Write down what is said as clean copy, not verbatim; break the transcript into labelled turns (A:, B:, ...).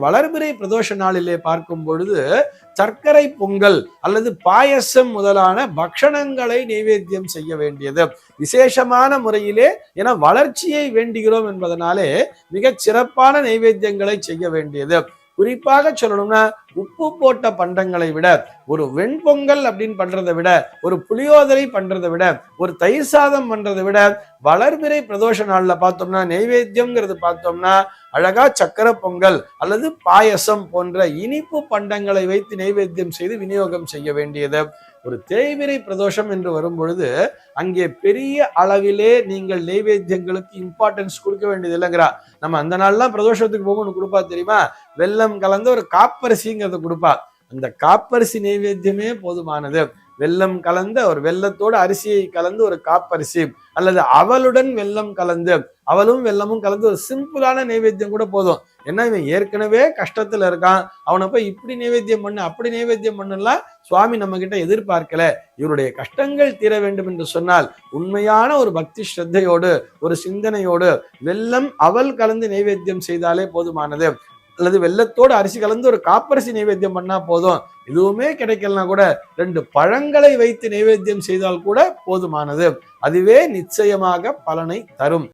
A: வளர்பிறை பிரதோஷ நாளிலே பார்க்கும் பொழுது சர்க்கரை பொங்கல் அல்லது பாயசம் முதலான பக்ஷணங்களை நைவேத்தியம் செய்ய வேண்டியது விசேஷமான முறையிலே. என வளர்ச்சியை வேண்டுகிறோம் என்பதனாலே மிகச் சிறப்பான நைவேத்தியங்களை செய்ய வேண்டியது. குறிப்பாக சொல்லணும்னா உப்பு போட்ட பண்டங்களை விட ஒரு வெண்பொங்கல் அப்படின்னு பண்றதை விட, ஒரு புளியோதரை பண்றதை விட, ஒரு தயிர் சாதம் பண்றதை விட வளர்பிறை பிரதோஷ நாள்ல பார்த்தோம்னா நைவேத்தியம்ங்கிறது பார்த்தோம்னா அழகா சக்கரை பொங்கல் அல்லது பாயசம் போன்ற இனிப்பு பண்டங்களை வைத்து நைவேத்தியம் செய்து விநியோகம் செய்ய வேண்டியது. ஒரு தேய்பிறை பிரதோஷம் என்று வரும் பொழுது அங்கே பெரிய அளவிலே நீங்கள் நைவேத்தியங்களுக்கு இம்பார்ட்டன்ஸ் கொடுக்க வேண்டியது இல்லைங்கிறா. நம்ம அந்த நாள்லாம் பிரதோஷத்துக்கு போகணும்னு கொடுப்பா தெரியுமா, வெல்லம் கலந்த ஒரு காப்பரிசிங்கிறத கொடுப்பா. அந்த காப்பரிசி நைவேத்தியமே போதுமானது. வெல்லம் கலந்த ஒரு வெல்லத்தோடு அரிசியை கலந்து ஒரு காப்பரிசி அல்லது அவளுடன் வெல்லம் கலந்து, அவளும் வெல்லமும் கலந்து ஒரு சிம்பிளான நைவேத்தியம் கூட போதும். ஏன்னா இவன் ஏற்கனவே கஷ்டத்துல இருக்கான், அவனை போய் இப்படி நைவேத்தியம் பண்ணு அப்படி நைவேத்தியம் பண்ணலாம் சுவாமி நம்ம கிட்ட எதிர்பார்க்கல. இவருடைய கஷ்டங்கள் தீர வேண்டும் என்று சொன்னால் உண்மையான ஒரு பக்தி ஸ்ரத்தையோடு ஒரு சிந்தனையோடு வெல்லம் அவல் கலந்து நைவேத்தியம் செய்தாலே போதுமானது. அல்லது வெல்லத்தோடு அரிசி கலந்து ஒரு காப்பரிசி நைவேத்தியம் பண்ணா போதும். எதுவுமே கிடைக்கலனா கூட 2 பழங்களை வைத்து நைவேத்தியம் செய்தால் கூட போதுமானது. அதுவே நிச்சயமாக பலனை தரும்.